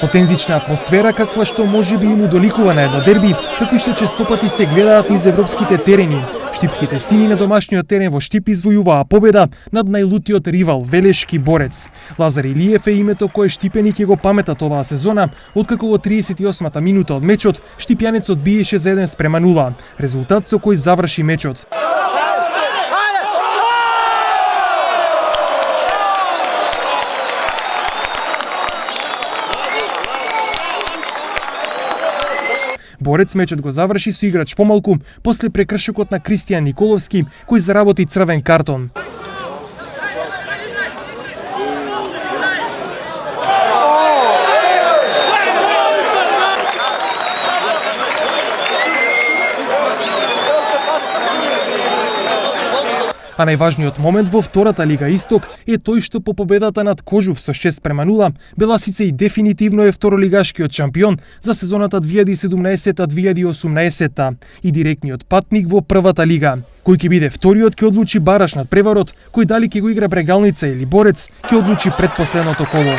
Потензична атмосфера каква што можеби им удоликува на едно дерби, какви што честопати се гледаат низ европските терени. Штипските сини на домашниот терен во Штип извојуваа победа над најлутиот ривал Велешки борец. Лазар Илиев е името кое штипени ќе го паметат оваа сезона, откако во 38-та минута од мечот штипјанецот биеше за 1:0, резултат со кој заврши мечот. Борец мечот го заврши со играч помалку после прекршокот на Кристијан Николовски, кој заработи црвен картон. А најважниот момент во втората Лига Исток е тој што по победата над Кожув со 6:0 Беласица и дефинитивно е второлигашкиот шампион за сезоната 2017-2018 и директниот патник во првата лига. Кој ќе биде вториот ќе одлучи бараш над преварот, кој дали ќе го игра Брегалница или Борец ќе одлучи предпоследното коло.